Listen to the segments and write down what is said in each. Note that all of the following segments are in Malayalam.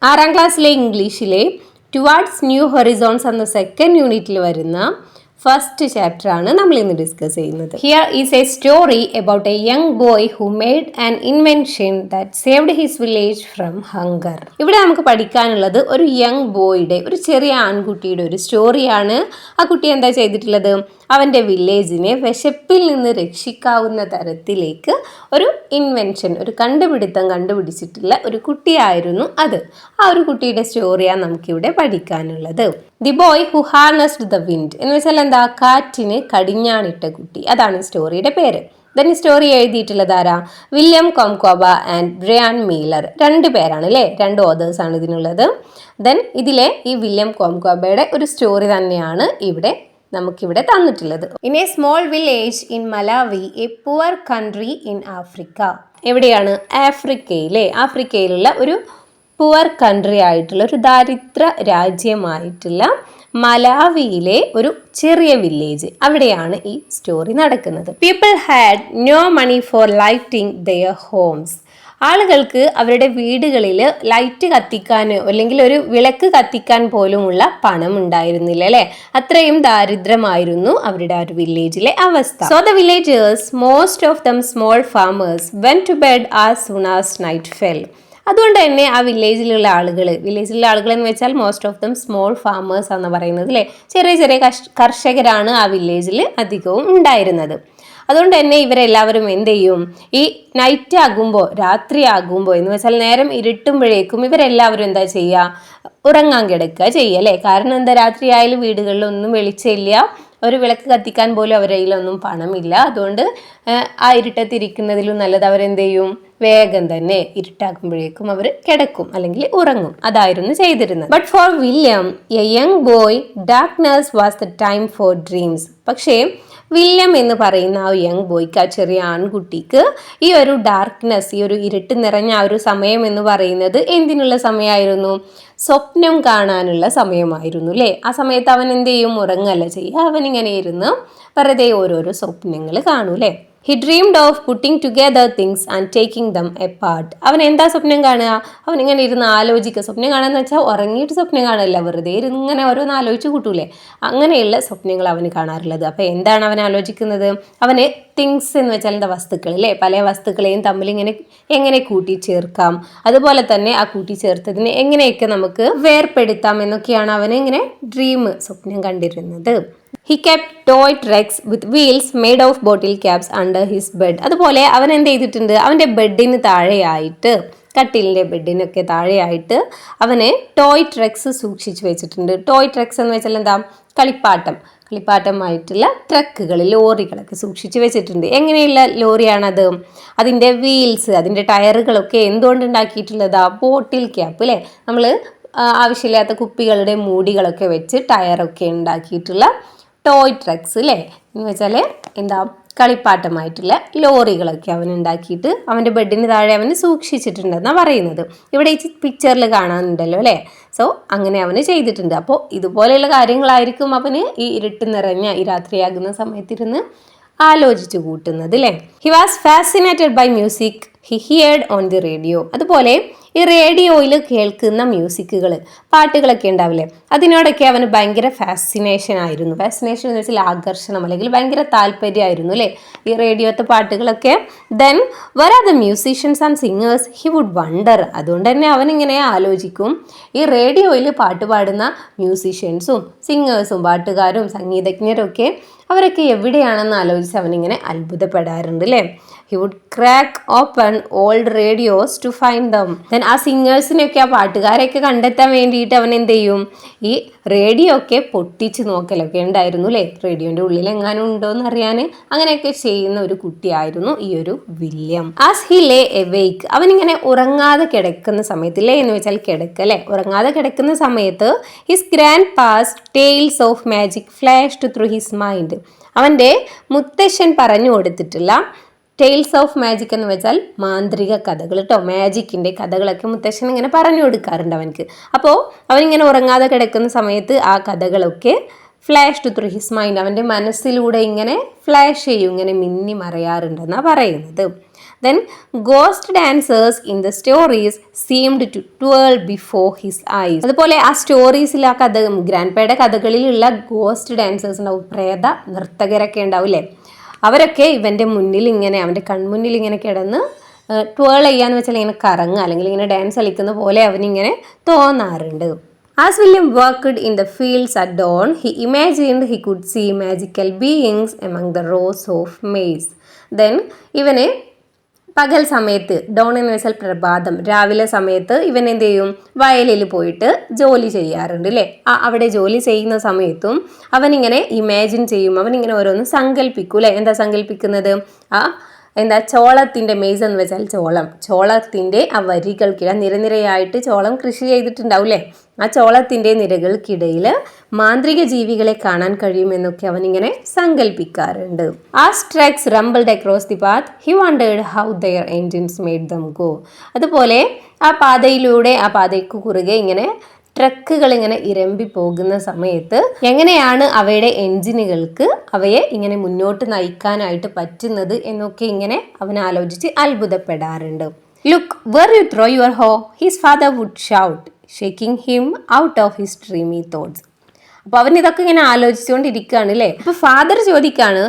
6ാം ക്ലാസ്സിലെ ഇംഗ്ലീഷിലെ ടുവാർഡ്സ് ന്യൂ ഹൊറിസോൺസ് എന്ന സെക്കൻഡ് യൂണിറ്റിൽ വരുന്ന ഫസ്റ്റ് ചാപ്റ്റർ ആണ് നമ്മൾ ഇന്ന് ഡിസ്കസ് ചെയ്യുന്നത്. Here is A story about A young boy who made an invention that saved his village from hunger. ഇവിടെ നമുക്ക് പഠിക്കാനുള്ളത് ഒരു യങ് ബോയുടെ, ഒരു ചെറിയ ആൺകുട്ടിയുടെ ഒരു സ്റ്റോറിയാണ്. ആ കുട്ടി എന്താ ചെയ്തിട്ടുള്ളത്? അവൻ്റെ വില്ലേജിനെ വിശപ്പിൽ നിന്ന് രക്ഷിക്കാവുന്ന തരത്തിലേക്ക് ഒരു ഇൻവെൻഷൻ, ഒരു കണ്ടുപിടിച്ചിട്ടുള്ള ഒരു കുട്ടിയായിരുന്നു അത്. ആ ഒരു കുട്ടിയുടെ സ്റ്റോറിയാണ് നമുക്കിവിടെ പഠിക്കാനുള്ളത്. The boy who ഹാർനസ്ഡ് the wind എന്ന് വെച്ചാൽ എന്താ? കാറ്റിന് കടിഞ്ഞാണിട്ട കുട്ടി. അതാണ് സ്റ്റോറിയുടെ പേര്. ദെൻ ഈ സ്റ്റോറി എഴുതിയിട്ടുള്ളത് ആരാ? William Kamkwamba and Bryan Mealer. 2 പേരാണ് അല്ലേ, 2 ഓതേഴ്സ് ആണ് ഇതിനുള്ളത്. ദെൻ ഇതിലെ ഈ വില്യം കോംകോബയുടെ ഒരു സ്റ്റോറി തന്നെയാണ് നമുക്കിവിടെ തന്നിട്ടുള്ളത്. In A small village in Malawi, A poor country in Africa. എവിടെയാണ്? ആഫ്രിക്കയിലുള്ള ഒരു പുവർ കൺട്രി ആയിട്ടുള്ള, ഒരു ദാരിദ്ര്യ രാജ്യമായിട്ടുള്ള മലാവിയിലെ ഒരു ചെറിയ വില്ലേജ്, അവിടെയാണ് ഈ സ്റ്റോറി നടക്കുന്നത്. People had no money for lighting their homes. ആളുകൾക്ക് അവരുടെ വീടുകളിൽ ലൈറ്റ് കത്തിക്കാനോ അല്ലെങ്കിൽ ഒരു വിളക്ക് കത്തിക്കാൻ പോലുമുള്ള പണം ഉണ്ടായിരുന്നില്ല അല്ലേ. അത്രയും ദാരിദ്ര്യമായിരുന്നു അവരുടെ ആ ഒരു വില്ലേജിലെ അവസ്ഥ. So the villagers, most of them small farmers, went to bed as soon as night fell. അതുകൊണ്ട് തന്നെ ആ വില്ലേജിലുള്ള ആളുകൾ എന്ന് വെച്ചാൽ most of them small farmers എന്ന് പറയുന്നത് അല്ലേ, ചെറിയ ചെറിയ കർഷകരാണ് ആ വില്ലേജിൽ അധികവും ഉണ്ടായിരുന്നത്. അതുകൊണ്ട് തന്നെ ഇവരെല്ലാവരും എന്ത് ചെയ്യും? ഈ നൈറ്റ് ആകുമ്പോൾ, രാത്രി ആകുമ്പോൾ എന്ന് വെച്ചാൽ നേരം ഇരുട്ടുമ്പോഴേക്കും ഇവരെല്ലാവരും എന്താ ചെയ്യുക? ഉറങ്ങാൻ കിടക്കുക ചെയ്യല്ലേ. കാരണം എന്താ? രാത്രി ആയാലും വീടുകളിലൊന്നും വെളിച്ചമില്ല, ഒരു വിളക്ക് കത്തിക്കാൻ പോലും അവരുടെ കയ്യിലൊന്നും പണമില്ല. അതുകൊണ്ട് ആ ഇരുട്ടത്തിരിക്കുന്നതിലും നല്ലത് അവരെന്ത് ചെയ്യും? വേഗം തന്നെ ഇരുട്ടാക്കുമ്പോഴേക്കും അവർ കിടക്കും അല്ലെങ്കിൽ ഉറങ്ങും. അതായിരുന്നു ചെയ്തിരുന്നത്. But for William, A young boy, darkness was the time for dreams. പക്ഷേ വില്യം എന്ന് പറയുന്ന ആ യങ് ബോയ്ക്ക്, ആ ചെറിയ ആൺകുട്ടിക്ക് ഈ ഒരു ഡാർക്ക്നെസ്, ഈ ഒരു ഇരുട്ട് നിറഞ്ഞ ആ ഒരു സമയം എന്ന് പറയുന്നത് എന്തിനുള്ള സമയമായിരുന്നു? സ്വപ്നം കാണാനുള്ള സമയമായിരുന്നു അല്ലേ. ആ സമയത്ത് അവൻ എന്ത് ചെയ്യും? ഉറങ്ങല്ല ചെയ്യുക, അവനിങ്ങനെ ഇരുന്ന് വെറുതെ ഓരോരോ സ്വപ്നങ്ങൾ കാണൂലേ. He dreamed of putting together things and taking them apart. അവൻ എന്താ സ്വപ്നം കാണുക? അവൻ ഇങ്ങനെ ഇരുന്ന് ആലോചിക്കുക. സ്വപ്നം കാണുകയെന്ന് വെച്ചാൽ ഉറങ്ങിയിട്ട് സ്വപ്നം കാണല്ല, വെറുതെ ഇരുന്ന് ഇങ്ങനെ ഓരോന്ന് ആലോചിച്ച് കൂട്ടൂലേ, അങ്ങനെയുള്ള സ്വപ്നങ്ങൾ അവന് കാണാറുള്ളത്. അപ്പോൾ എന്താണ് അവൻ ആലോചിക്കുന്നത്? അവന് തിങ്സ് എന്ന് വെച്ചാൽ എന്താ? വസ്തുക്കൾ അല്ലേ. പല വസ്തുക്കളെയും തമ്മിൽ എങ്ങനെ കൂട്ടിച്ചേർക്കാം, അതുപോലെ തന്നെ ആ കൂട്ടിച്ചേർത്തതിനെ എങ്ങനെയൊക്കെ നമുക്ക് വേർപ്പെടുത്താം എന്നൊക്കെയാണ് അവന് ഇങ്ങനെ സ്വപ്നം കണ്ടിരുന്നത്. He kept toy trucks with wheels made of bottle caps under his bed. അതുപോലെ അവൻ എന്ത് ചെയ്തിട്ടുണ്ട്? അവൻ്റെ ബെഡിന് താഴെയായിട്ട്, കട്ടിലിൻ്റെ ബെഡിനൊക്കെ താഴെയായിട്ട് അവന് ടോയ് ട്രക്സ് സൂക്ഷിച്ചു വെച്ചിട്ടുണ്ട്. ടോയ് ട്രക്സ് എന്ന് വെച്ചാൽ എന്താ? കളിപ്പാട്ടമായിട്ടുള്ള ട്രക്കുകൾ, ലോറികളൊക്കെ സൂക്ഷിച്ചു വെച്ചിട്ടുണ്ട്. എങ്ങനെയുള്ള ലോറിയാണത്? അതിൻ്റെ വീൽസ്, അതിൻ്റെ ടയറുകളൊക്കെ എന്തുകൊണ്ട് ഉണ്ടാക്കിയിട്ടുള്ളതാ? ബോട്ടിൽ ക്യാപ്പ് അല്ലേ. നമ്മൾ ആവശ്യമില്ലാത്ത കുപ്പികളുടെ മൂടികളൊക്കെ വെച്ച് ടയറൊക്കെ ഉണ്ടാക്കിയിട്ടുള്ള ടോയ് ട്രക്സ് അല്ലേ. എന്ന് വെച്ചാൽ എന്താ? കളിപ്പാട്ടമായിട്ടുള്ള ലോറികളൊക്കെ അവൻ ഉണ്ടാക്കിയിട്ട് അവൻ്റെ ബെഡിന് താഴെ അവന് സൂക്ഷിച്ചിട്ടുണ്ടെന്നാണ് പറയുന്നത്. ഇവിടെ ഈ പിക്ചറിൽ കാണാനുണ്ടല്ലോ അല്ലേ. സോ അങ്ങനെ അവന് ചെയ്തിട്ടുണ്ട്. അപ്പോൾ ഇതുപോലെയുള്ള കാര്യങ്ങളായിരിക്കും അവന് ഈ ഇരുട്ട് നിറഞ്ഞ ഈ രാത്രിയാകുന്ന സമയത്തിരുന്ന് ആലോചിച്ചു കൂട്ടുന്നത് അല്ലേ. He was fascinated by music he heard on the radio. അതുപോലെ ഈ റേഡിയോയിൽ കേൾക്കുന്ന മ്യൂസിക്കുകൾ, പാട്ടുകളൊക്കെ ഉണ്ടാവില്ലേ, അതിനോടൊക്കെ അവന് ഭയങ്കര ഫാസിനേഷൻ ആയിരുന്നു. ഫാസിനേഷൻ എന്ന് വെച്ചാൽ ആകർഷണം അല്ലെങ്കിൽ ഭയങ്കര താല്പര്യമായിരുന്നു അല്ലേ ഈ റേഡിയോത്തെ പാട്ടുകളൊക്കെ. Then where are the musicians and singers he would wonder. അതുകൊണ്ട് തന്നെ അവനിങ്ങനെ ആലോചിക്കും, ഈ റേഡിയോയിൽ പാട്ട് പാടുന്ന മ്യൂസീഷ്യൻസും സിംഗേഴ്സും പാട്ടുകാരും സംഗീതജ്ഞരും ഒക്കെ അവരൊക്കെ എവിടെയാണെന്ന് ആലോചിച്ച് അവനിങ്ങനെ അത്ഭുതപ്പെടാറുണ്ട് അല്ലേ. He would crack open old radios to find them. Then ആ സിംഗേഴ്സിനെയൊക്കെ, ആ പാട്ടുകാരെയൊക്കെ കണ്ടെത്താൻ വേണ്ടിയിട്ട് അവൻ എന്ത് ചെയ്യും? ഈ റേഡിയോ ഒക്കെ പൊട്ടിച്ച് നോക്കലൊക്കെ ഉണ്ടായിരുന്നു അല്ലേ. റേഡിയോൻ്റെ ഉള്ളിൽ എങ്ങാനും ഉണ്ടോ എന്ന് അറിയാൻ അങ്ങനെയൊക്കെ ചെയ്യുന്ന ഒരു കുട്ടിയായിരുന്നു ഈ ഒരു William. As he lay awake, അവനിങ്ങനെ ഉറങ്ങാതെ കിടക്കുന്ന സമയത്ത്, ലേ എന്ന് വെച്ചാൽ കിടക്കല്ലേ, ഉറങ്ങാതെ കിടക്കുന്ന സമയത്ത് his grand pass tales of magic flashed through his mind. അവൻ്റെ മുത്തശ്ശൻ പറഞ്ഞു കൊടുത്തിട്ടുള്ള ടെയിൽസ് ഓഫ് മാജിക് എന്ന് വെച്ചാൽ മാന്ത്രിക കഥകൾ കേട്ടോ. മാജിക്കിൻ്റെ കഥകളൊക്കെ മുത്തശ്ശൻ ഇങ്ങനെ പറഞ്ഞു കൊടുക്കാറുണ്ട് അവനക്ക്. അപ്പോൾ അവനിങ്ങനെ ഉറങ്ങാതെ കിടക്കുന്ന സമയത്ത് ആ കഥകളൊക്കെ ഫ്ലാഷ് ത്രൂ ഹിസ് മൈൻഡ്, അവൻ്റെ മനസ്സിലൂടെ ഇങ്ങനെ ഫ്ലാഷ് ചെയ്യും, ഇങ്ങനെ മിന്നി മറയാറുണ്ടെന്നാണ് പറയുന്നത്. Then ghost dancers in the stories seemed to twirl before his eyes. അതുപോലെ ആ സ്റ്റോറീസിൽ ആ കഥ ഗ്രാൻഡ് കഥകളിലുള്ള ഗോസ്റ്റ് ഡാൻസേഴ്സ് ഉണ്ടാവും, പ്രേത നർത്തകരൊക്കെ ഉണ്ടാവില്ലേ, അവരൊക്കെ ഇവൻ്റെ മുന്നിൽ ഇങ്ങനെ അവൻ്റെ കൺമുന്നിൽ ഇങ്ങനെ കിടന്ന് ട്വേൾ ചെയ്യാന്ന് വെച്ചാൽ ഇങ്ങനെ കറങ്ങുക അല്ലെങ്കിൽ ഇങ്ങനെ ഡാൻസ് കളിക്കുന്ന പോലെ അവനിങ്ങനെ തോന്നാറുണ്ട്. As William worked in the fields at dawn, he imagined he could see magical beings among the rows of maize. Then ഇവന് പകൽ സമയത്ത്, ഡോൺ എന്ന് വെച്ചാൽ പ്രഭാതം, രാവിലെ സമയത്ത് ഇവൻ എന്ത് ചെയ്യും, വയലിൽ പോയിട്ട് ജോലി ചെയ്യാറുണ്ട് അല്ലേ. അവിടെ ജോലി ചെയ്യുന്ന സമയത്തും അവനിങ്ങനെ ഇമാജിൻ ചെയ്യും, അവനിങ്ങനെ ഓരോന്ന് സങ്കല്പിക്കും അല്ലേ. എന്താ സങ്കല്പിക്കുന്നത്? ചോളത്തിൻ്റെ മെയ്സ് എന്ന് വെച്ചാൽ ചോളത്തിൻ്റെ ആ വരികൾക്കിട നിരനിരയായിട്ട് ചോളം കൃഷി ചെയ്തിട്ടുണ്ടാവില്ലേ, ആ ചോളത്തിൻ്റെ നിരകൾക്കിടയിൽ മാന്ത്രിക ജീവികളെ കാണാൻ കഴിയുമെന്നൊക്കെ അവനിങ്ങനെ സങ്കല്പിക്കാറുണ്ട്. As trucks rumbled across the path, he wondered how their engines made them go. അതുപോലെ ആ പാതയ്ക്ക് കുറുകെ ഇങ്ങനെ ട്രക്കുകൾ ഇങ്ങനെ ഇരമ്പി പോകുന്ന സമയത്ത് എങ്ങനെയാണ് അവയുടെ എൻജിനുകൾക്ക് അവയെ ഇങ്ങനെ മുന്നോട്ട് നയിക്കാനായിട്ട് പറ്റുന്നത് എന്നൊക്കെ ഇങ്ങനെ അവൻ ആലോചിച്ച് അത്ഭുതപ്പെടാറുണ്ട്. Look where you throw your hoe, his father would shout, shaking him out of his dreamy thoughts. അപ്പോൾ അവൻ ഇതൊക്കെ ഇങ്ങനെ ആലോചിച്ചുകൊണ്ടിരിക്കുകയാണ് അല്ലേ. അപ്പോൾ ഫാദർ ചോദിക്കാണ്,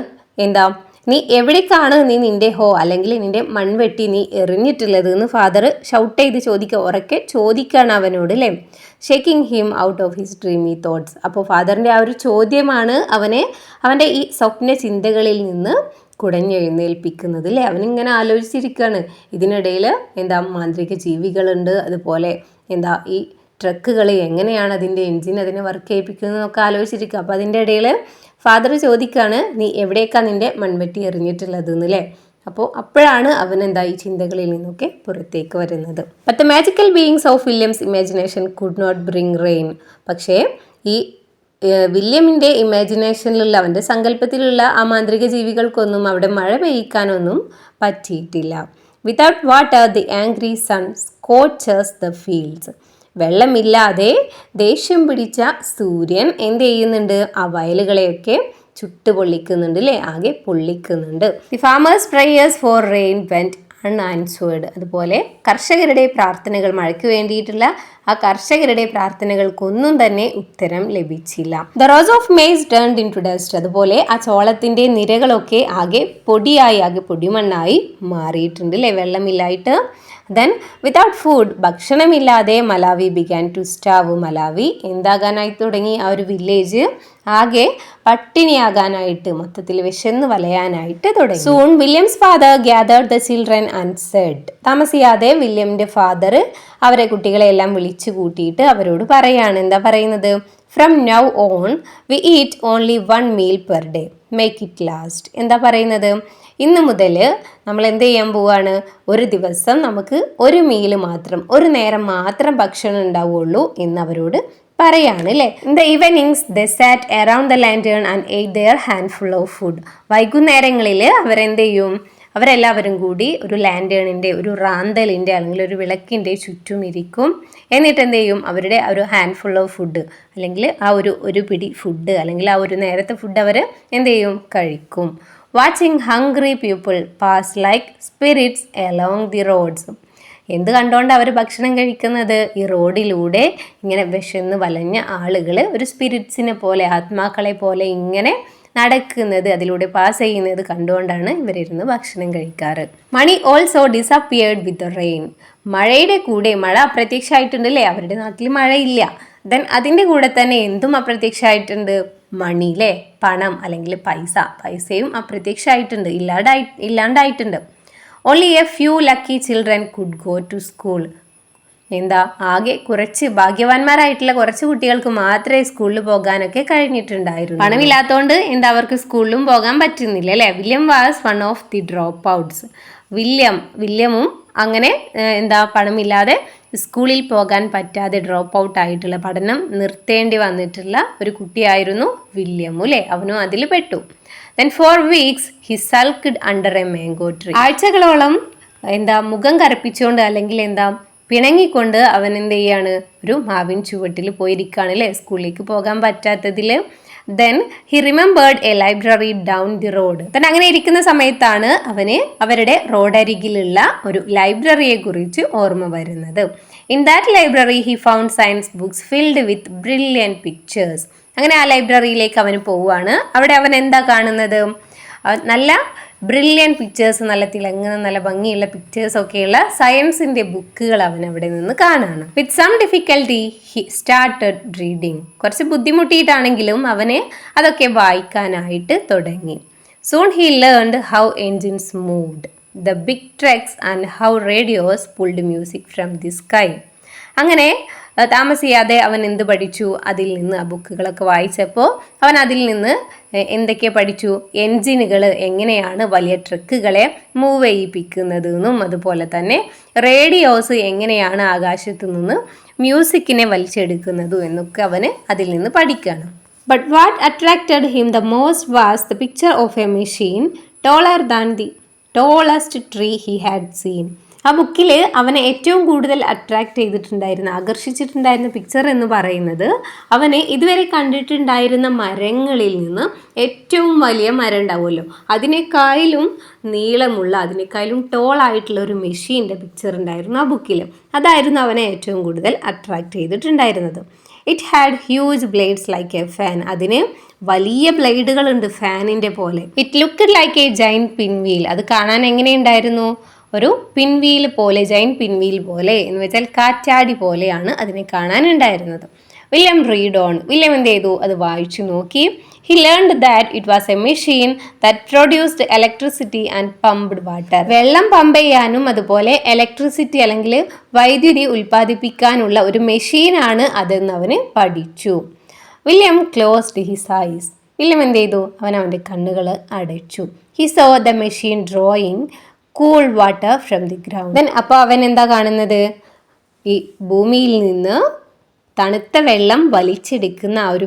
നീ എവിടേക്കാണ് നീ നിന്റെ ഹോ അല്ലെങ്കിൽ നിന്റെ മൺവെട്ടി നീ എറിഞ്ഞിട്ടുള്ളത് എന്ന് ഫാദർ ഷൗട്ട് ചെയ്ത് ഉറക്കെ ചോദിക്കുകയാണ് അവനോട് അല്ലേ. Shaking him out of his dreamy thoughts. അപ്പോൾ ഫാദറിൻ്റെ ആ ഒരു ചോദ്യമാണ് അവൻ്റെ ഈ സ്വപ്ന ചിന്തകളിൽ നിന്ന് കുടഞ്ഞെഴുന്നേൽപ്പിക്കുന്നത് അല്ലേ. അവനിങ്ങനെ ആലോചിച്ചിരിക്കുകയാണ്. ഇതിനിടയിൽ മാന്ത്രിക ജീവികളുണ്ട്, അതുപോലെ ഈ ട്രക്കുകൾ എങ്ങനെയാണ് അതിൻ്റെ എൻജിൻ അതിനെ വർക്ക് ചെയ്യിപ്പിക്കുന്നതെന്നൊക്കെ ആലോചിച്ചിരിക്കുക. അപ്പോൾ അതിൻ്റെ ഇടയിൽ ഫാദർ ചോദിക്കുകയാണ്, നീ എവിടേക്കാണ് നിൻ്റെ മൺവെട്ടി എറിഞ്ഞിട്ടുള്ളത് എന്നല്ലേ. അപ്പോഴാണ് അവൻ ഈ ചിന്തകളിൽ നിന്നൊക്കെ പുറത്തേക്ക് വരുന്നത്. But the magical beings of William's imagination could not bring rain. പക്ഷേ ഈ വില്യമിൻ്റെ ഇമാജിനേഷനിലുള്ള അവൻ്റെ സങ്കല്പത്തിലുള്ള ആ മാന്ത്രിക ജീവികൾക്കൊന്നും അവിടെ മഴ പെയ്യിക്കാനൊന്നും പറ്റിയിട്ടില്ല. Without water the angry sun scorches the fields. വെള്ളമില്ലാതെ ദേഷ്യം പിടിച്ച സൂര്യൻ എന്ത് ചെയ്യുന്നുണ്ട്, ആ വയലുകളെയൊക്കെ ചുട്ടുപൊള്ളിക്കുന്നുണ്ട് അല്ലേ, ആകെ പൊള്ളിക്കുന്നുണ്ട്. The farmers' prayers for rain went unanswered. അതുപോലെ കർഷകരുടെ പ്രാർത്ഥനകൾ, മഴയ്ക്ക് വേണ്ടിയിട്ടുള്ള ആ കർഷകരുടെ പ്രാർത്ഥനകൾക്കൊന്നും തന്നെ ഉത്തരം ലഭിച്ചില്ല. The rows of maize turned in to dust. അതുപോലെ ആ ചോളത്തിൻ്റെ നിരകളൊക്കെ ആകെ പൊടിമണ്ണായി മാറിയിട്ടുണ്ട് അല്ലേ, വെള്ളമില്ലായിട്ട്. ദെൻ വിതൗട്ട് ഫുഡ്, ഭക്ഷണമില്ലാതെ Malawi began to starve. Malawi എന്താകാനായി തുടങ്ങി, ആ ഒരു വില്ലേജ് ആകെ പട്ടിണിയാകാനായിട്ട്, മൊത്തത്തിൽ വിശന്ന് വലയാനായിട്ട് തുടങ്ങി. Soon William's father gathered the children and said. താമസിയാതെ വില്യമിൻ്റെ ഫാദർ അവരെ കുട്ടികളെല്ലാം വിളിച്ചു കൂട്ടിയിട്ട് അവരോട് പറയാണ്, എന്താ പറയുന്നത്, from now on V eat only 1 meal per day, make it last. എന്താ പറയുന്നത്, ഇന്ന് മുതൽ നമ്മൾ എന്ത് ചെയ്യാൻ പോവാണ്, ഒരു ദിവസം നമുക്ക് ഒരു മീല് മാത്രം, ഒരു നേരം മാത്രം ഭക്ഷണം ഉണ്ടാവുള്ളൂ എന്ന് അവരോട് പറയാണ് അല്ലേ. In the evenings they sat around the lantern and ate their handful of food. വൈകുന്നേരങ്ങളിൽ അവരെന്ത് ചെയ്യും, അവരെല്ലാവരും കൂടി ഒരു ലാൻറ്റേണിൻ്റെ, ഒരു റാന്തലിൻ്റെ അല്ലെങ്കിൽ ഒരു വിളക്കിൻ്റെ ചുറ്റും ഇരിക്കും. എന്നിട്ട് എന്ത് ചെയ്യും, അവരുടെ ഒരു ഹാൻഡ്ഫുൾ ഓഫ് ഫുഡ് അല്ലെങ്കിൽ ആ ഒരു പിടി ഫുഡ് അല്ലെങ്കിൽ ആ ഒരു നേരത്തെ ഫുഡ് അവർ എന്ത് ചെയ്യും, കഴിക്കും. Watching hungry people pass like spirits along the roads. എന്ത് കണ്ടുകൊണ്ട് അവർ ഭക്ഷണം കഴിക്കുന്നത്, ഈ റോഡിലൂടെ ഇങ്ങനെ വിശന്ന് വലഞ്ഞ ആളുകൾ ഒരു സ്പിരിറ്റ്സിനെ പോലെ, ആത്മാക്കളെ പോലെ ഇങ്ങനെ നടക്കുന്നത്, അതിലൂടെ പാസ് ചെയ്യുന്നത് കണ്ടുകൊണ്ടാണ് ഇവരിരുന്ന് ഭക്ഷണം കഴിക്കാറ്. Money also disappeared with the rain. മഴയുടെ കൂടെ, മഴ അപ്രത്യക്ഷമായിട്ടുണ്ടല്ലേ, അവരുടെ നാട്ടിൽ മഴയില്ല. ദെൻ അതിൻ്റെ കൂടെ തന്നെ എന്തും അപ്രത്യക്ഷമായിട്ടുണ്ട്, മണി അല്ലേ, പണം അല്ലെങ്കിൽ പൈസയും അപ്രത്യക്ഷമായിട്ടുണ്ട്, ഇല്ലാണ്ടായിട്ടുണ്ട്. Only a few lucky children could go to school. ആകെ കുറച്ച് ഭാഗ്യവാന്മാരായിട്ടുള്ള കുറച്ച് കുട്ടികൾക്ക് മാത്രമേ സ്കൂളിൽ പോകാനൊക്കെ കഴിഞ്ഞിട്ടുണ്ടായിരുന്നു. പണമില്ലാത്തതുകൊണ്ട് അവർക്ക് സ്കൂളിലും പോകാൻ പറ്റുന്നില്ല അല്ലേ. William was one of the drop outs. വില്യമും അങ്ങനെ പണമില്ലാതെ സ്കൂളിൽ പോകാൻ പറ്റാതെ ഡ്രോപ്പ് ഔട്ട് ആയിട്ടുള്ള, പഠനം നിർത്തേണ്ടി വന്നിട്ടുള്ള ഒരു കുട്ടിയായിരുന്നു വില്യം അല്ലേ. അവനും അതിൽ പെട്ടു. Then for weeks he sulked under a mango tree. ആഴ്ചകളോളം മുഖം കറുപ്പിച്ചുകൊണ്ട് അല്ലെങ്കിൽ പിണങ്ങിക്കൊണ്ട് അവൻ എന്ത് ചെയ്യാണ്, ഒരു മാവിൻ ചുവട്ടിൽ പോയിരിക്കുകയാണ് അല്ലേ. സ്കൂളിലേക്ക് പോകാൻ പറ്റാത്തതിൽ then he remembered a library down the road. then അങ്ങനെ ഇരിക്കുന്ന സമയത്താണ് അവന് അവരുടെ റോഡരികിലുള്ള ഒരു ലൈബ്രറിയെ കുറിച്ച് ഓർമ്മ വരുന്നത്. In that library he found science books filled with brilliant pictures. അങ്ങനെ ആ ലൈബ്രറിയിലേക്ക് അവൻ പോവുകയാണ്. അവിടെ അവൻ എന്താ കാണുന്നത്? നല്ല ബ്രില്യൻറ്റ് പിക്ചേഴ്സ്, നല്ല തിളങ്ങുന്ന നല്ല ഭംഗിയുള്ള പിക്ചേഴ്സ് ഒക്കെയുള്ള സയൻസിൻ്റെ ബുക്കുകൾ അവൻ അവിടെ നിന്ന് കാണാണ്. With some difficulty he started reading. കുറച്ച് ബുദ്ധിമുട്ടിയിട്ടാണെങ്കിലും അവന് അതൊക്കെ വായിക്കാനായിട്ട് തുടങ്ങി. Soon he learned how engines moved, the big trucks and how radios pulled music from the sky. അങ്ങനെ താമസിയാതെ അവൻ എന്ത് പഠിച്ചു? അതിൽ നിന്ന് ആ ബുക്കുകളൊക്കെ വായിച്ചപ്പോൾ അവൻ അതിൽ നിന്ന് എന്തൊക്കെ പഠിച്ചു? എൻജിനുകൾ എങ്ങനെയാണ് വലിയ ട്രക്കുകളെ മൂവ് ചെയ്യിപ്പിക്കുന്നത് എന്നും അതുപോലെ തന്നെ റേഡിയോസ് എങ്ങനെയാണ് ആകാശത്തു നിന്ന് മ്യൂസിക്കിനെ വലിച്ചെടുക്കുന്നതും എന്നൊക്കെ അവന് അതിൽ നിന്ന് പഠിക്കുകയാണ്. But what attracted him the most was the picture of A machine ടോളർ than the tallest tree he had seen. ആ ബുക്കിൽ അവനെ ഏറ്റവും കൂടുതൽ അട്രാക്റ്റ് ചെയ്തിട്ടുണ്ടായിരുന്ന, ആകർഷിച്ചിട്ടുണ്ടായിരുന്ന പിക്ചർ എന്ന് പറയുന്നത് അവന് ഇതുവരെ കണ്ടിട്ടുണ്ടായിരുന്ന മരങ്ങളിൽ നിന്ന് ഏറ്റവും വലിയ മരം ഉണ്ടാവുമല്ലോ, അതിനേക്കാളും നീളമുള്ള, അതിനേക്കാളും ടോളായിട്ടുള്ള ഒരു മെഷീൻ്റെ പിക്ചർ ഉണ്ടായിരുന്നു ആ ബുക്കിൽ. അതായിരുന്നു അവനെ ഏറ്റവും കൂടുതൽ അട്രാക്റ്റ് ചെയ്തിട്ടുണ്ടായിരുന്നത്. It had huge blades like A fan. അതിന് വലിയ ബ്ലേഡുകളുണ്ട് ഫാനിൻ്റെ പോലെ. It looked like A ജൈൻറ്റ് pinwheel. അത് കാണാൻ എങ്ങനെയുണ്ടായിരുന്നു? ഒരു പിൻവീൽ പോലെ, ജൈൻറ്റ് പിൻവീൽ പോലെ എന്ന് വെച്ചാൽ കാറ്റാടി പോലെയാണ് അതിനെ കാണാനുണ്ടായിരുന്നത്. William read on. വില്യം എന്ത് ചെയ്തു? അത് വായിച്ചു നോക്കി. He learned that it was a machine that produced electricity and pumped water. വെള്ളം പമ്പ് ചെയ്യാനും അതുപോലെ ഇലക്ട്രിസിറ്റി അല്ലെങ്കിൽ വൈദ്യുതി ഉൽപ്പാദിപ്പിക്കാനുള്ള ഒരു മെഷീനാണ് അതെന്ന് അവന് പഠിച്ചു. William closed his eyes. William എന്ത് ചെയ്തു? അവൻ്റെ കണ്ണുകൾ അടച്ചു. He so the machine drawing cool water from the ground. Then അപ്പോൾ അവൻ എന്താ കാണുന്നത്? ഈ ഭൂമിയിൽ നിന്ന് തണുത്ത വെള്ളം വലിച്ചെടുക്കുന്ന ആ ഒരു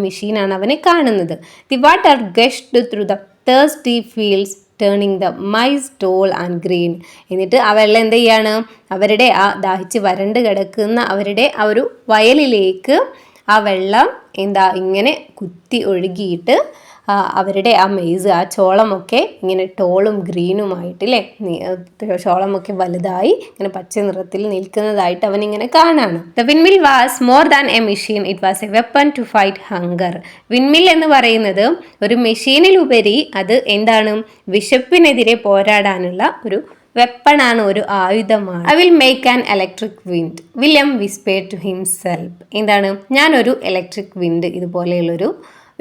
മെഷീനാണ് അവനെ കാണുന്നത്. The water gushed through the thirsty fields turning the maize tall and green. എന്നിട്ട് ആ വെള്ളം എന്ത് ചെയ്യാണ്? അവരുടെ ആ ദാഹിച്ച് വരണ്ട് കിടക്കുന്ന അവരുടെ ആ ഒരു വയലിലേക്ക് ആ വെള്ളം ഇങ്ങനെ കുത്തി ഒഴുകിയിട്ട് അവരുടെ ആ മെയ്സ്, ആ ചോളമൊക്കെ ഇങ്ങനെ ടോളും ഗ്രീനുമായിട്ടില്ലേ, ചോളമൊക്കെ വലുതായി ഇങ്ങനെ പച്ച നിറത്തിൽ നിൽക്കുന്നതായിട്ട് അവൻ ഇങ്ങനെ കാണാണ്. The windmill was more than a machine, it was a weapon to fight hunger. Windmill എന്ന് പറയുന്നത് ഒരു മെഷീനിലുപരി അത് എന്താണ്? വിശപ്പിനെതിരെ പോരാടാനുള്ള ഒരു വെപ്പണാണ്, ഒരു ആയുധമാണ്. I will make an electric wind, William whispered to himself. എന്താണ്? ഞാനൊരു ഇലക്ട്രിക് വിൻഡ്, ഇതുപോലെയുള്ളൊരു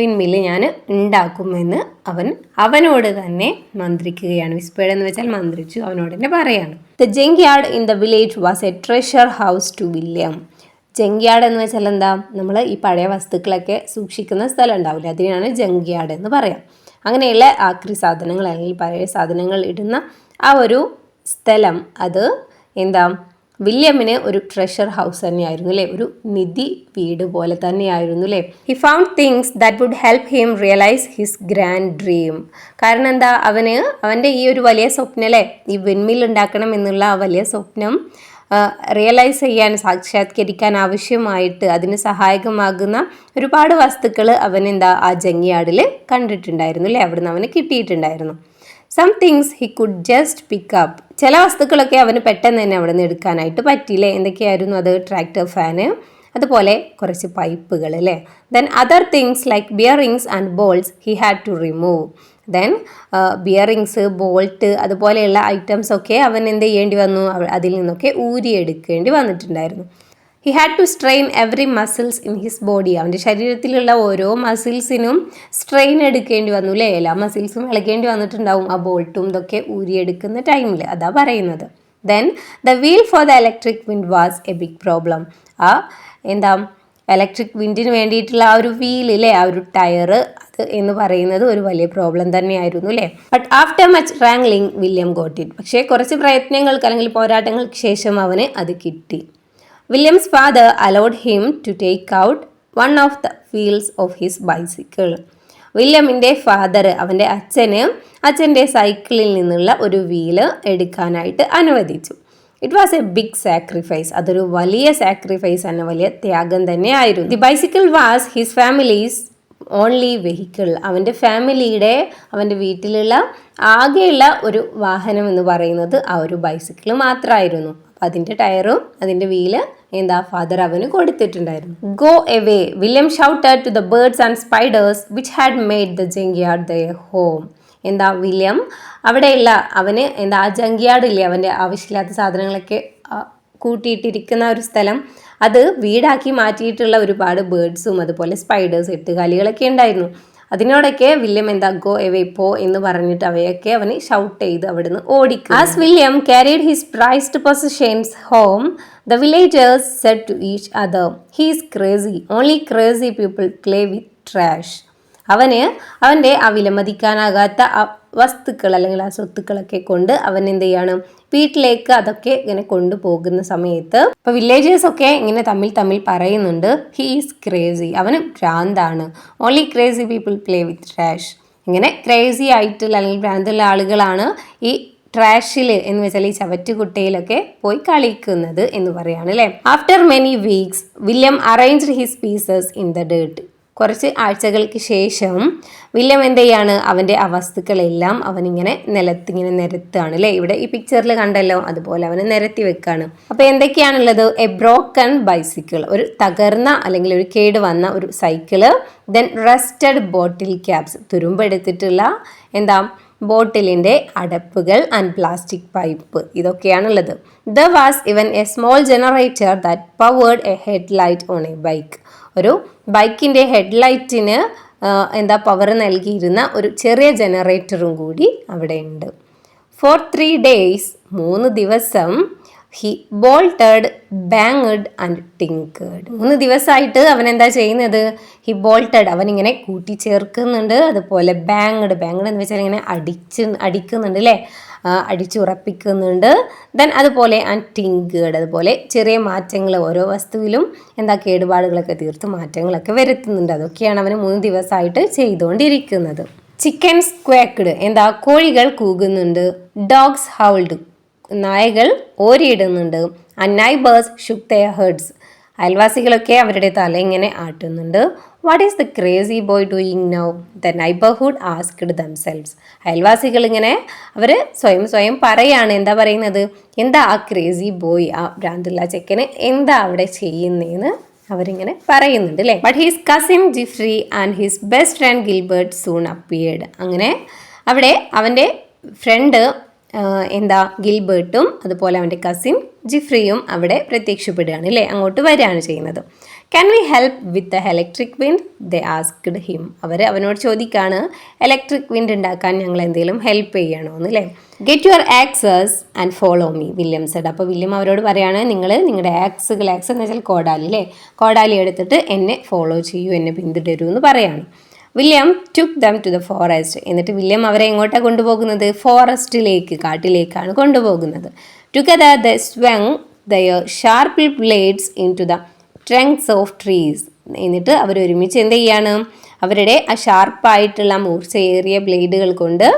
വിൻമില്ല് ഞാൻ ഉണ്ടാക്കുമെന്ന് അവനോട് തന്നെ മന്ത്രിക്കുകയാണ്. വിസ്പേർഡ് എന്ന് വെച്ചാൽ മന്ത്രിച്ചു, അവനോട് തന്നെ പറയാണ്. The junk yard in the village was a treasure house to William. Junk yard എന്ന് വെച്ചാൽ എന്താ? നമ്മൾ ഈ പഴയ വസ്തുക്കളൊക്കെ സൂക്ഷിക്കുന്ന സ്ഥലം ഉണ്ടാവില്ല, അതിനാണ് ജങ്ക് യാർഡ് എന്ന് പറയാം. അങ്ങനെയുള്ള ആക്രി സാധനങ്ങൾ അല്ലെങ്കിൽ പഴയ സാധനങ്ങൾ ഇടുന്ന ആ ഒരു സ്ഥലം, അത് വില്യമിന് ഒരു ട്രഷർ ഹൗസ് തന്നെയായിരുന്നു അല്ലേ, ഒരു നിധി വീട് പോലെ തന്നെയായിരുന്നു അല്ലേ. He found things that would help him realise his grand dream. കാരണം എന്താ? അവൻ്റെ ഈ ഒരു വലിയ സ്വപ്നം അല്ലേ, ഈ വിൻമിൽ ഉണ്ടാക്കണം എന്നുള്ള ആ വലിയ സ്വപ്നം റിയലൈസ് ചെയ്യാൻ, സാക്ഷാത്കരിക്കാൻ ആവശ്യമായിട്ട് അതിന് സഹായകമാകുന്ന ഒരുപാട് വസ്തുക്കൾ ആ ജങ്ക് യാർഡിൽ കണ്ടിട്ടുണ്ടായിരുന്നു അല്ലേ, അവിടുന്ന് അവന് കിട്ടിയിട്ടുണ്ടായിരുന്നു. Some things he could just pick up. ചില വസ്തുക്കളൊക്കെ അവന് പെട്ടെന്ന് തന്നെ അവിടെ നിന്ന് എടുക്കാനായിട്ട് പറ്റിയില്ലേ. എന്തൊക്കെയായിരുന്നു അത്? ട്രാക്ടർ ഫാന്, അതുപോലെ കുറച്ച് പൈപ്പുകൾ അല്ലേ. Then other things like bearings and bolts he had to remove. Then bearings, bolt അതുപോലെയുള്ള ഐറ്റംസ് ഒക്കെ അവൻ എന്ത് ചെയ്യേണ്ടി വന്നു? അതിൽ നിന്നൊക്കെ ഊരിയെടുക്കേണ്ടി വന്നിട്ടുണ്ടായിരുന്നു. He had to strain every muscles in his body. അവൻ്റെ ശരീരത്തിലുള്ള ഓരോ മസിൽസിനും സ്ട്രെയിൻ എടുക്കേണ്ടി വന്നു അല്ലേ. എല്ലാ മസിൽസും ഇളകേണ്ടി വന്നിട്ടുണ്ടാവും ആ ബോൾട്ടും ഇതൊക്കെ ഊരിയെടുക്കുന്ന ടൈമിൽ. അതാ പറയുന്നത്. Then the wheel for the electric wind was a big problem. ആ ഇലക്ട്രിക് വിൻഡിന് വേണ്ടിയിട്ടുള്ള ആ ഒരു വീലില്ലേ, ആ ഒരു ടയർ, അത് എന്ന് പറയുന്നത് ഒരു വലിയ പ്രോബ്ലം തന്നെയായിരുന്നു അല്ലേ. But after much wrangling William got it. പക്ഷേ കുറച്ച് പ്രയത്നങ്ങൾക്ക് അല്ലെങ്കിൽ പോരാട്ടങ്ങൾക്ക് ശേഷം അവന് അത് കിട്ടി. William's father allowed him to take out one of the wheels of his bicycle. വില്യമിൻ്റെ ഫാദർ, അവൻ്റെ അച്ഛൻ്റെ സൈക്കിളിൽ നിന്നുള്ള ഒരു വീല് എടുക്കാനായിട്ട് അനുവദിച്ചു. It was a big sacrifice. അതൊരു വലിയ സാക്രിഫൈസ് ആണ്, വലിയ ത്യാഗം തന്നെയായിരുന്നു. The bicycle was his family's only vehicle. അവൻ്റെ വീട്ടിലുള്ള ആകെയുള്ള ഒരു വാഹനം എന്ന് പറയുന്നത് ആ ഒരു ബൈസിക്കിൾ മാത്രമായിരുന്നു. അപ്പം അതിൻ്റെ ടയറും അതിൻ്റെ വീല് ഫാദർ അവന് കൊടുത്തിട്ടുണ്ടായിരുന്നു. Go away William shouted to the birds and spiders which had made the junkyard their home. William അവിടെയുള്ള അവന് ആ ജങ്ക്യാർഡില്ലേ, അവൻ്റെ ആവശ്യമില്ലാത്ത സാധനങ്ങളൊക്കെ കൂട്ടിയിട്ടിരിക്കുന്ന ഒരു സ്ഥലം, അത് വീടാക്കി മാറ്റിയിട്ടുള്ള ഒരുപാട് ബേർഡ്സും അതുപോലെ സ്പൈഡേഴ്സ്, എട്ടുകാലികളൊക്കെ ഉണ്ടായിരുന്നു. അതിനോടൊക്കെ വില്യം ഗോ എവേ പോ എന്ന് പറഞ്ഞിട്ട് അവയൊക്കെ അവന് ഷൗട്ട് ചെയ്ത് അവിടുന്ന് ഓടിക്കും. As William carried his prized possessions home, the villagers said to each other, he is crazy, only crazy people play with trash. അവൻ്റെ ആ വിലമതിക്കാനാകാത്ത ആ വസ്തുക്കൾ അല്ലെങ്കിൽ ആ സ്വത്തുക്കളൊക്കെ കൊണ്ട് അവൻ എന്ത് ചെയ്യാണ്, വീട്ടിലേക്ക് അതൊക്കെ ഇങ്ങനെ കൊണ്ടുപോകുന്ന സമയത്ത് ഇപ്പൊ വില്ലേജേഴ്സ് ഒക്കെ ഇങ്ങനെ തമ്മിൽ പറയുന്നുണ്ട്, ഹി ഈസ് ക്രേസി, അവന് ഭ്രാന്താണ്, only crazy people play with trash. ഇങ്ങനെ ക്രേസി ആയിട്ടുള്ള അല്ലെങ്കിൽ ഭ്രാന്തുള്ള ആളുകളാണ് ഈ ട്രാഷിൽ എന്ന് വെച്ചാൽ ഈ ചവറ്റുകുട്ടയിലൊക്കെ പോയി കളിക്കുന്നത് എന്ന് പറയാണ് അല്ലേ. After many weeks William arranged his pieces in the dirt. കുറച്ച് ആഴ്ചകൾക്ക് ശേഷം വില്യം എന്ത് ചെയ്യാണ്, അവൻ്റെ ആ വസ്തുക്കളെല്ലാം അവനിങ്ങനെ നിലത്തിങ്ങനെ നിരത്താണ് അല്ലേ. ഇവിടെ ഈ പിക്ചറിൽ കണ്ടല്ലോ, അതുപോലെ അവന് നിരത്തി വെക്കാണ്. അപ്പോൾ എന്തൊക്കെയാണുള്ളത്, എ ബ്രോക്കൺ ബൈസിക്കിൾ, ഒരു തകർന്ന അല്ലെങ്കിൽ ഒരു കേട് വന്ന ഒരു cycle, then rusted bottle caps, തുരുമ്പെടുത്തിട്ടുള്ള ബോട്ടിലിൻ്റെ അടപ്പുകൾ, ആൻഡ് പ്ലാസ്റ്റിക് പൈപ്പ്, ഇതൊക്കെയാണുള്ളത്. There was even a small generator that powered a headlight on a bike. ഒരു ബൈക്കിൻ്റെ ഹെഡ്ലൈറ്റിന് പവർ നൽകിയിരുന്ന ഒരു ചെറിയ ജനറേറ്ററും കൂടി അവിടെ ഉണ്ട്. ഫോർ 3 days, 3 ദിവസം, ഹി ബോൾട്ടഡ്, ബാങ്ഡ് ആൻഡ് ടിങ്കേർഡ്. 3 ദിവസമായിട്ട് അവൻ എന്താ ചെയ്യുന്നത്, ഹി ബോൾട്ടഡ്, അവനിങ്ങനെ കൂട്ടിച്ചേർക്കുന്നുണ്ട്, അതുപോലെ ബാങ്ഡ് എന്ന് വെച്ചാൽ ഇങ്ങനെ അടിക്കുന്നുണ്ട് അല്ലേ, അടിച്ചുറപ്പിക്കുന്നുണ്ട്. ദെൻ അതുപോലെ ആൻഡ് ടിങ്കേർഡ്, അതുപോലെ ചെറിയ മാറ്റങ്ങൾ ഓരോ വസ്തുവിലും കേടുപാടുകളൊക്കെ തീർത്ത് മാറ്റങ്ങളൊക്കെ വരുത്തുന്നുണ്ട്. അതൊക്കെയാണ് അവന് 3 ദിവസമായിട്ട് ചെയ്തുകൊണ്ടിരിക്കുന്നത്. ചിക്കൻസ് ക്വാക്ക്ഡ്, കോഴികൾ കൂകുന്നുണ്ട്. ഡോഗ്സ് ഹൗൾഡ്, നായകൾ ഓരിയിടുന്നുണ്ട്. And neighbours shook their heads, അയൽവാസികളൊക്കെ അവരുടെ തല ഇങ്ങനെ ആട്ടുന്നുണ്ട്. What is the crazy boy doing now, the neighbourhood asked themselves. അയൽവാസികൾ ഇങ്ങനെ അവർ സ്വയം പറയാണ്, പറയുന്നത്, ആ ക്രേസി ബോയ്, ആ ഭ്രാന്തുള്ള ചെക്കന് അവിടെ ചെയ്യുന്നതെന്ന് അവരിങ്ങനെ പറയുന്നുണ്ട് അല്ലേ. But his cousin Jifri and his best friend Gilbert soon appeared. അങ്ങനെ അവിടെ അവൻ്റെ ഫ്രണ്ട് ഗിൽബർട്ടും അതുപോലെ അവൻ്റെ കസിൻ ജിഫ്രിയും അവിടെ പ്രത്യക്ഷപ്പെടുകയാണ് അല്ലേ, അങ്ങോട്ട് വരികയാണ് ചെയ്യുന്നത്. Can we help with the electric wind, they asked him. അവനോട് ചോദിക്കാണ്, ഇലക്ട്രിക് വിൻഡ് ഉണ്ടാക്കാൻ ഞങ്ങൾ എന്തെങ്കിലും ഹെൽപ്പ് ചെയ്യണോ എന്ന് അല്ലേ. Get your axes and follow me, William said. അപ്പോൾ വില്യം അവരോട് പറയാണ്, നിങ്ങളുടെ ആക്സ് എന്ന് വെച്ചാൽ കോടാലി അല്ലേ, കോടാലി എടുത്തിട്ട് എന്നെ ഫോളോ ചെയ്യൂ, എന്നെ പിന്തുടരൂ എന്ന് പറയാണ്. William took them to the forest. എന്നിട്ട് വില്യം അവരെ എങ്ങോട്ടാണ് കൊണ്ടുപോകുന്നത്, ഫോറസ്റ്റിലേക്ക്, കാട്ടിലേക്കാണ് കൊണ്ടുപോകുന്നത്. Together they swung their sharp blades in to the trunks of trees. എന്നിട്ട് അവരൊരുമിച്ച് എന്ത് ചെയ്യാണ്, അവരുടെ ആ ഷാർപ്പായിട്ടുള്ള മൂർച്ചയേറിയ ബ്ലേഡുകൾ കൊണ്ട്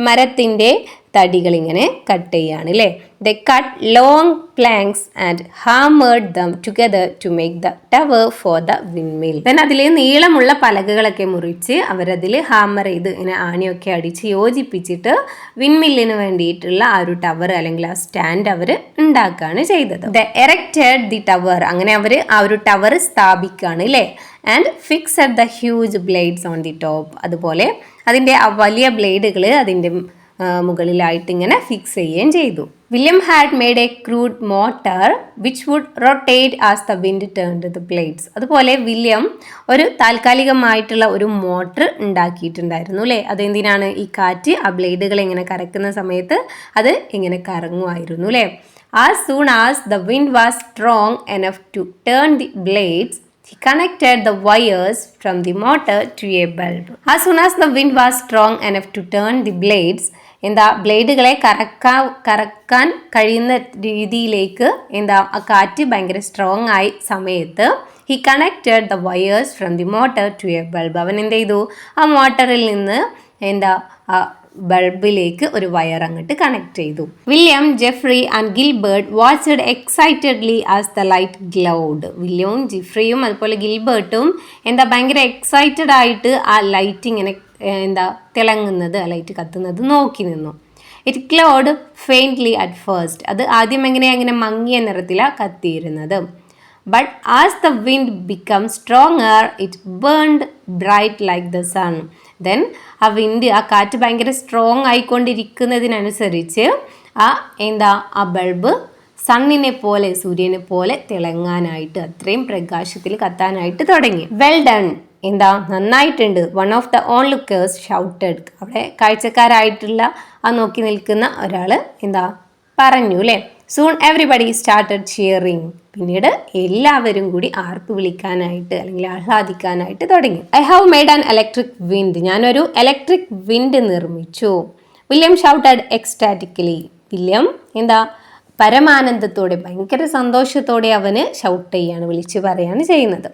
മരത്തിൻ്റെ തടികൾ ഇങ്ങനെ കട്ട് ചെയ്യാണ് അല്ലേ. They cut long planks and hammered them together to make the tower for the windmill. Then അതിൽ നീളമുള്ള പലകകളൊക്കെ മുറിച്ച് അവരതിൽ ഹാമർ ചെയ്ത് ഇങ്ങനെ ആണിയൊക്കെ അടിച്ച് യോജിപ്പിച്ചിട്ട് വിൻമില്ലിന് വേണ്ടിയിട്ടുള്ള ആ ഒരു ടവർ അല്ലെങ്കിൽ ആ സ്റ്റാൻഡ് അവർ ഉണ്ടാക്കുകയാണ് ചെയ്തത്. ദ എറക്റ്റഡ് ദി ടവർ, അങ്ങനെ അവർ ആ ഒരു ടവർ സ്ഥാപിക്കുകയാണ് അല്ലേ. And fixed the huge blades on the top, അതുപോലെ അതിൻ്റെ ആ വലിയ ബ്ലേഡുകൾ അതിൻ്റെ മുകളിലായിട്ട് ഇങ്ങനെ ഫിക്സ് ചെയ്യുകയും ചെയ്തു. William had made a crude motor which would rotate as the wind turned the blades. അതുപോലെ വില്യം ഒരു താൽക്കാലികമായിട്ടുള്ള ഒരു മോട്ടർ ഉണ്ടാക്കിയിട്ടുണ്ടായിരുന്നു അല്ലേ. അതെന്തിനാണ്, ഈ കാറ്റ് ആ ബ്ലേഡുകൾ ഇങ്ങനെ കറക്കുന്ന സമയത്ത് അത് ഇങ്ങനെ കറങ്ങുമായിരുന്നു അല്ലേ. As soon as the wind was strong enough to turn the blades, he connected the wires from the motor to a bulb. As soon as the wind was strong enough to turn the blades, ബ്ലേഡുകളെ കറക്കാൻ കഴിയുന്ന രീതിയിലേക്ക് ആ കാറ്റ് ഭയങ്കര സ്ട്രോങ് ആയ സമയത്ത് he connected the wires from the motor to a bulb. അവൻ എന്ത് ചെയ്തു, ആ മോട്ടറിൽ നിന്ന് ബൾബിലേക്ക് ഒരു വയർ അങ്ങോട്ട് കണക്ട് ചെയ്തു. William, Geoffrey and Gilbert watched excitedly as the light glowed. വില്യവും ജിഫ്രിയും അതുപോലെ ഗിൽബർട്ടും ഭയങ്കര എക്സൈറ്റഡ് ആയിട്ട് ആ ലൈറ്റ് ഇങ്ങനെ തിളങ്ങുന്നത്, ആ ലൈറ്റ് കത്തുന്നത് നോക്കി നിന്നു. It glowed faintly at first. അത് ആദ്യം അങ്ങനെ മങ്ങിയ നിറത്തിലാണ് കത്തിയിരുന്നത്. But as the wind became stronger, it burned bright like the sun. Then ആ കാറ്റ് ഭയങ്കര സ്ട്രോങ് ആയിക്കൊണ്ടിരിക്കുന്നതിനനുസരിച്ച് ആ ബൾബ് സണ്ണിനെ പോലെ, സൂര്യനെ പോലെ തിളങ്ങാനായിട്ട്, അത്രയും പ്രകാശത്തിൽ കത്താനായിട്ട് തുടങ്ങി. വെൽ ഡൺ, നന്നായിട്ടുണ്ട്. One of the onlookers shouted. അവിടെ കാഴ്ചക്കാരായിട്ടുള്ള നോക്കി നിൽക്കുന്ന ഒരാൾ പറഞ്ഞു അല്ലേ. Soon everybody started cheering. പിന്നീട് എല്ലാവരും കൂടി ആർപ്പ് വിളിക്കാനായിട്ട് അല്ലെങ്കിൽ ആഹ്ലാദിക്കാനായിട്ട് തുടങ്ങി. I have made an electric wind. ഞാനൊരു ഇലക്ട്രിക് വിൻഡ് നിർമ്മിച്ചു. William shouted ecstatically. വില്യം പരമാനന്ദത്തോടെ, ഭയങ്കര സന്തോഷത്തോടെ അവന് ഷൗട്ട് ചെയ്യാണ്, വിളിച്ചു പറയാണ് ചെയ്യുന്നത്.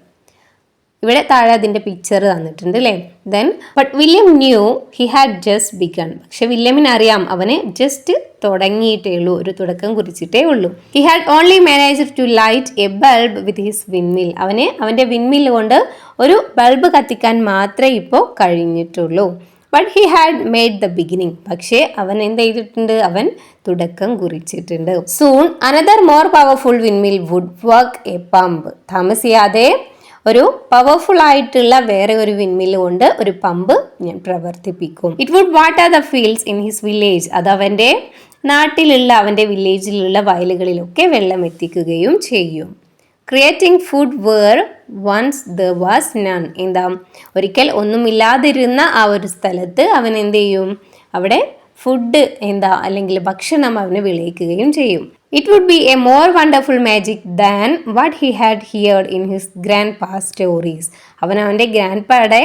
ഇവിടെ താഴെ അതിൻ്റെ പിക്ചർ തന്നിട്ടുണ്ട് അല്ലേ. Then but William new he had just begun. പക്ഷെ വില്യമിന് അറിയാം അവന് ജസ്റ്റ് തുടങ്ങിയിട്ടേ ഉള്ളൂ, ഒരു തുടക്കം കുറിച്ചിട്ടേ ഉള്ളൂ. He had only managed to light a bulb with his windmill. അവൻ്റെ വിൻമിൽ കൊണ്ട് ഒരു ബൾബ് കത്തിക്കാൻ മാത്രമേ ഇപ്പോൾ കഴിഞ്ഞിട്ടുള്ളൂ. But he had made the beginning. പക്ഷേ അവൻ ചെയ്തിട്ടുണ്ട്, അവൻ തുടക്കം കുറിച്ചിട്ടുണ്ട്. Soon another more powerful windmill would work a pump. താമസിയാതെ ഒരു പവർഫുൾ ആയിട്ടുള്ള വേറെ ഒരു വിൻമിൽ കൊണ്ട് ഒരു പമ്പ് ഞാൻ പ്രവർത്തിപ്പിക്കും. It would water the fields in his village. അത് അവൻ്റെ നാട്ടിലുള്ള, അവൻ്റെ വില്ലേജിലുള്ള വയലുകളിലൊക്കെ വെള്ളം എത്തിക്കുകയും ചെയ്യും. Creating food where once there was none. ഒരിക്കൽ ഒന്നുമില്ലാതിരുന്ന ആ ഒരു സ്ഥലത്ത് അവൻ ചെയ്യും, അവിടെ ഫുഡ് അല്ലെങ്കിൽ ഭക്ഷണം അവന് വിളയിക്കുകയും ചെയ്യും. It would be a more wonderful magic than what he had heard in his grandpa stories. അവൻ്റെ ഗ്രാൻഡ് പായുടെ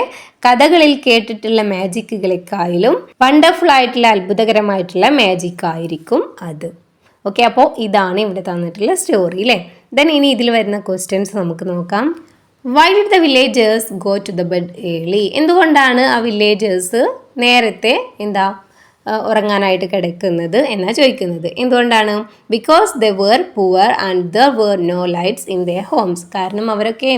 കഥകളിൽ കേട്ടിട്ടുള്ള മാജിക്കുകളെക്കാളും വണ്ടർഫുൾ ആയിട്ടുള്ള, അത്ഭുതകരമായിട്ടുള്ള മാജിക് ആയിരിക്കും അത്. ഓക്കെ, അപ്പോൾ ഇതാണ് ഇവിടെ തന്നിട്ടുള്ള സ്റ്റോറി അല്ലേ. ദെൻ ഇനി ഇതിൽ വരുന്ന ക്വസ്റ്റ്യൻസ് നമുക്ക് നോക്കാം. Why did the villagers go to the bed early? എന്തുകൊണ്ടാണ് ആ വില്ലേജേഴ്സ് നേരത്തെ ഉറങ്ങാനായിട്ട് കിടക്കുന്നത് എന്നാണ് ചോദിക്കുന്നത്. എന്തുകൊണ്ടാണ്? Because they were poor and there were no lights in their homes. കാരണം അവരൊക്കെ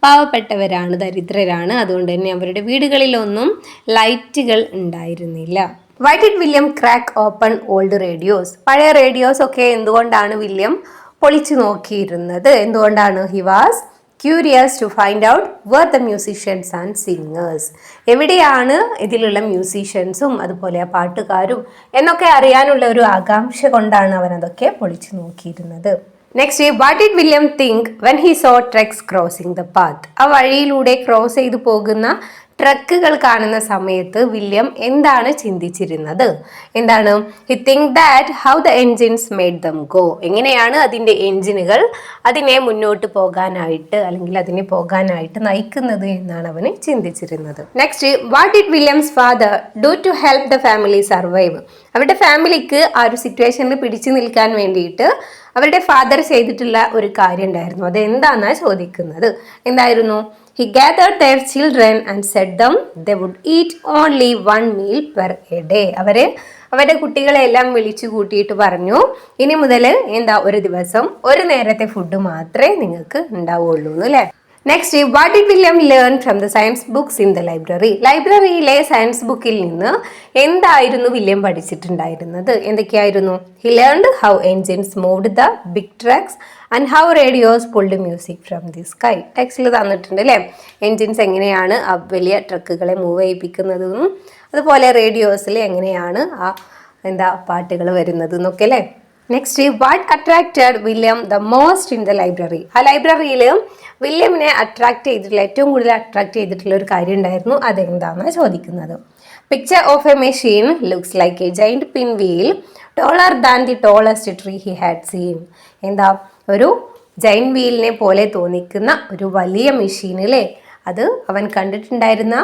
പാവപ്പെട്ടവരാണ്, ദരിദ്രരാണ്. അതുകൊണ്ട് തന്നെ അവരുടെ വീടുകളിലൊന്നും ലൈറ്റുകൾ ഉണ്ടായിരുന്നില്ല. Y did William crack open old radios? പഴയ റേഡിയോസ് ഒക്കെ എന്തുകൊണ്ടാണ് വില്യം പൊളിച്ചു നോക്കിയിരുന്നത്? എന്തുകൊണ്ടാണ്? He was curious to find out were the musicians and singers. എവിടെയാണ് ഇതിലുള്ള മ്യൂസീഷ്യൻസും അതുപോലെ പാട്ടുകാരും എന്നൊക്കെ അറിയാനുള്ള ഒരു ആകാംക്ഷ കൊണ്ടാണ് അവൻ അതൊക്കെ പൊളിച്ചു നോക്കിയിരുന്നത്. Next, what did William think when he saw trucks crossing the path? ആ വഴിയിലൂടെ ക്രോസ് ചെയ്തു പോകുന്ന ട്രക്കുകൾ കാണുന്ന സമയത്ത് വില്യം എന്താണ് ചിന്തിച്ചിരുന്നത്? He think that how the engines made them go. എങ്ങനെയാണ് അതിൻ്റെ എൻജിനുകൾ അതിനെ മുന്നോട്ട് പോകാനായിട്ട് അല്ലെങ്കിൽ അതിനെ പോകാനായിട്ട് നയിക്കുന്നത് എന്നാണ് അവന് ചിന്തിച്ചിരുന്നത്. Next, what did William's father do to help the family survive? അവരുടെ ഫാമിലിക്ക് ആ ഒരു സിറ്റുവേഷനിൽ പിടിച്ചു നിൽക്കാൻ വേണ്ടിയിട്ട് അവരുടെ ഫാദർ ചെയ്തിട്ടുള്ള ഒരു കാര്യം ഉണ്ടായിരുന്നു. അത് എന്താണെന്നാണ് ചോദിക്കുന്നത്. He gathered their children and said them they would eat only one meal per a day. അവരുടെ കുട്ടികളെ എല്ലാം വിളിച്ചു കൂട്ടിയിട്ട് പറഞ്ഞു, ഇനി മുതൽ ഒരു ദിവസം ഒരു നേരത്തെ ഫുഡ് മാത്രമേ നിങ്ങൾക്ക് ഉണ്ടാവുള്ളൂ അല്ലേ. Next, what did William learn from the science books in the library? ലൈബ്രറിയിലെ സയൻസ് ബുക്കിൽ നിന്ന് എന്തായിരുന്നു വില്യം പഠിച്ചിട്ടുണ്ടായിരുന്നത്? എന്തൊക്കെയായിരുന്നു? He learned how engines moved the big trucks and how radios pulled music from the sky. ടെക്സ്റ്റിൽ തന്നിട്ടുണ്ട് അല്ലേ, എൻജിൻസ് എങ്ങനെയാണ് ആ വലിയ ട്രക്കുകളെ മൂവ് ചെയ്യിപ്പിക്കുന്നതെന്നും അതുപോലെ റേഡിയോസിൽ എങ്ങനെയാണ് ആ പാട്ടുകൾ വരുന്നത് എന്നൊക്കെ അല്ലേ. Next, what attracted William the most in the library? ആ ലൈബ്രറിയിൽ വില്യമിനെ ഏറ്റവും കൂടുതൽ അട്രാക്ട് ചെയ്തിട്ടുള്ള ഒരു കാര്യം ഉണ്ടായിരുന്നു. അതെന്താണെന്ന് ചോദിക്കുന്നത്. Picture of A machine looks like A giant pin wheel ടോളർ than the tallest tree he had seen. ഒരു ജൈന്റ് വീലിനെ പോലെ തോന്നിക്കുന്ന ഒരു വലിയ മെഷീനിലെ അത് അവൻ കണ്ടിട്ടുണ്ടായിരുന്ന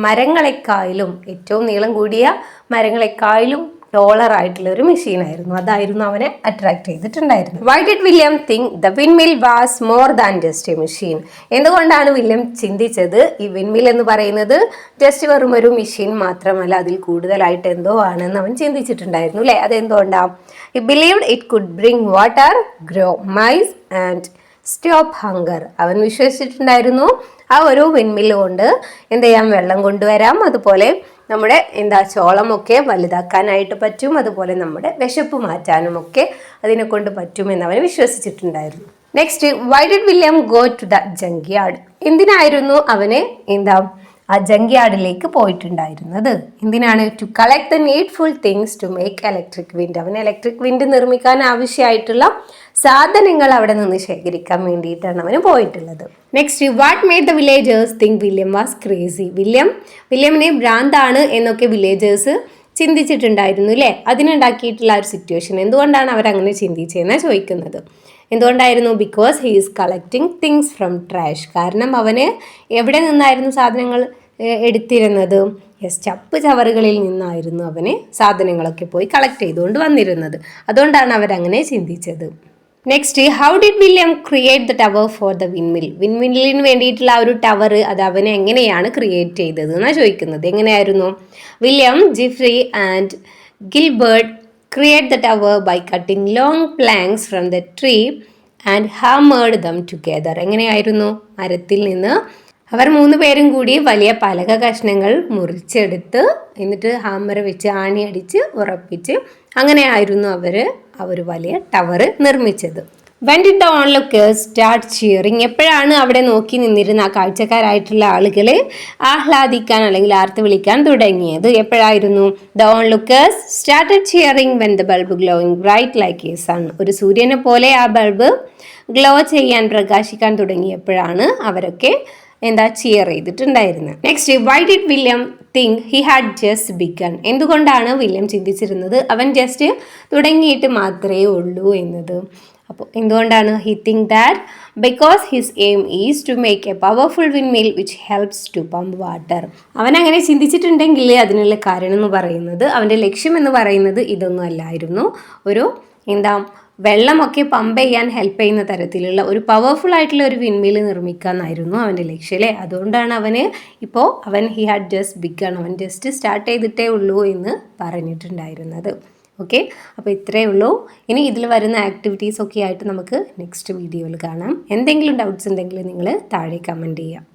മരങ്ങളെക്കാളും, ഏറ്റവും നീളം കൂടിയ മരങ്ങളെക്കാളും ടോളർ ആയിട്ടുള്ള ഒരു മെഷീൻ ആയിരുന്നു. അതായിരുന്നു അവനെ അട്രാക്ട് ചെയ്തിട്ടുണ്ടായിരുന്നത്. Y did William think the windmill was more than just A machine? എന്തുകൊണ്ടാണ് വില്യം ചിന്തിച്ചത് ഈ വിൻമിൽ എന്ന് പറയുന്നത് ജസ്റ്റ് വെറും ഒരു മെഷീൻ മാത്രമല്ല, അതിൽ കൂടുതലായിട്ട് എന്തോ ആണെന്ന് അവൻ ചിന്തിച്ചിട്ടുണ്ടായിരുന്നു അല്ലേ? അതെന്തുകൊണ്ടാണ്? He believed it could bring water, grow mice and stop hunger. അവൻ വിശ്വസിച്ചിട്ടുണ്ടായിരുന്നു ആ ഒരു വിൻമില്ല് കൊണ്ട് എന്ത് ചെയ്യാം, വെള്ളം കൊണ്ടുവരാം, അതുപോലെ നമ്മുടെ ചോളമൊക്കെ വലുതാക്കാനായിട്ട് പറ്റും, അതുപോലെ നമ്മുടെ വിശപ്പ് മാറ്റാനും ഒക്കെ അതിനെ കൊണ്ട് പറ്റുമെന്ന് അവൻ വിശ്വസിച്ചിട്ടുണ്ടായിരുന്നു. Next, why did William go to the junk yard? എന്തിനായിരുന്നു അവന് ആ ജങ്ക് യാർഡിലേക്ക് പോയിട്ടുണ്ടായിരുന്നത്? എന്തിനാണ്? To collect the needful things to make electric wind. അവന് ഇലക്ട്രിക് വിൻഡ് നിർമ്മിക്കാൻ ആവശ്യമായിട്ടുള്ള സാധനങ്ങൾ അവിടെ നിന്ന് ശേഖരിക്കാൻ വേണ്ടിയിട്ടാണ് അവന് പോയിട്ടുള്ളത്. Next, what made the villagers think William was crazy? വില്യമിനെ ഭ്രാന്താണ് എന്നൊക്കെ വില്ലേജേഴ്സ് ചിന്തിച്ചിട്ടുണ്ടായിരുന്നു അല്ലേ? അതിനുണ്ടാക്കിയിട്ടുള്ള ഒരു സിറ്റുവേഷൻ എന്തുകൊണ്ടാണ് അവരങ്ങനെ ചിന്തിച്ചതെന്നാണ് ചോദിക്കുന്നത്. എന്തുകൊണ്ടായിരുന്നു? Because he is collecting things from trash. കാരണം അവന് എവിടെ നിന്നായിരുന്നു സാധനങ്ങൾ എടുത്തിരുന്നത്? ചപ്പ് ചവറുകളിൽ നിന്നായിരുന്നു അവന് സാധനങ്ങളൊക്കെ പോയി കളക്ട് ചെയ്തുകൊണ്ട് വന്നിരുന്നത്. അതുകൊണ്ടാണ് അവരങ്ങനെ ചിന്തിച്ചത്. Next, how did William create the tower for the windmill? വിൻമില്ലിന് വേണ്ടിയിട്ടുള്ള ആ ഒരു ടവർ അത് അവനെ എങ്ങനെയാണ് ക്രിയേറ്റ് ചെയ്തത് എന്നാണ് ചോദിക്കുന്നത്. എങ്ങനെയായിരുന്നു? William, Jifri and Gilbert create the tower by cutting long planks from the tree and hammered them together. എങ്ങനെയായിരുന്നു? മരത്തിൽ നിന്ന് അവർ 3 പേരും കൂടി വലിയ പലക കഷ്ണങ്ങൾ മുറിച്ചെടുത്ത് എന്നിട്ട് ഹാമർ വെച്ച് ആണി അടിച്ച് ഉറപ്പിച്ച് അങ്ങനെയായിരുന്നു അവർ ഒരു വലിയ ടവർ നിർമ്മിച്ചത്. When did the onlookers start cheering? എപ്പോഴാണ് അവിടെ നോക്കി നിന്നിരുന്ന ആ കാഴ്ചക്കാരായിട്ടുള്ള ആളുകൾ ആഹ്ലാദിക്കാൻ അല്ലെങ്കിൽ ആർത്ത് വിളിക്കാൻ തുടങ്ങിയത്? എപ്പോഴായിരുന്നു? The onlookers started cheering when the bulb glowing bright like a sun. ഒരു സൂര്യനെ പോലെ ആ ബൾബ് ഗ്ലോ ചെയ്യാൻ, പ്രകാശിക്കാൻ തുടങ്ങിയപ്പോഴാണ് അവരൊക്കെ ചിയർ ചെയ്തിട്ടുണ്ടായിരുന്നത്. Next, why did William think he had just begun? എന്തുകൊണ്ടാണ് വില്യം ചിന്തിച്ചിരുന്നത് അവൻ ജസ്റ്റ് തുടങ്ങിയിട്ട് മാത്രമേ ഉള്ളൂ എന്നത്? അപ്പോൾ എന്തുകൊണ്ടാണ്? He think that because his aim is to make a powerful windmill which helps to pump water. അവൻ അങ്ങനെ ചിന്തിച്ചിട്ടുണ്ടെങ്കിൽ അതിനുള്ള കാരണം എന്ന് പറയുന്നത്, അവൻ്റെ ലക്ഷ്യം എന്ന് പറയുന്നത് ഇതൊന്നും അല്ലായിരുന്നു. ഒരു വെള്ളമൊക്കെ പമ്പ് ചെയ്യാൻ ഹെൽപ്പ് ചെയ്യുന്ന തരത്തിലുള്ള ഒരു പവർഫുൾ ആയിട്ടുള്ള ഒരു വിൻമിൽ നിർമ്മിക്കുക എന്നായിരുന്നു അവൻ്റെ ലക്ഷ്യം അല്ലേ? അതുകൊണ്ടാണ് അവൻ ഹി ഹാഡ് ജസ്റ്റ് ബിഗൺ, അവൻ ജസ്റ്റ് സ്റ്റാർട്ട് ചെയ്തിട്ടേ ഉള്ളൂ എന്ന് പറഞ്ഞിട്ടുണ്ടായിരുന്നത്. ഓക്കെ, അപ്പോൾ ഇത്രയേ ഉള്ളൂ. ഇനി ഇതിൽ വരുന്ന ആക്ടിവിറ്റീസ് ഒക്കെ ആയിട്ട് നമുക്ക് നെക്സ്റ്റ് വീഡിയോയിൽ കാണാം. എന്തെങ്കിലും ഡൗട്ട്സ് ഉണ്ടെങ്കിൽ നിങ്ങൾ താഴെ കമൻറ്റ് ചെയ്യാം.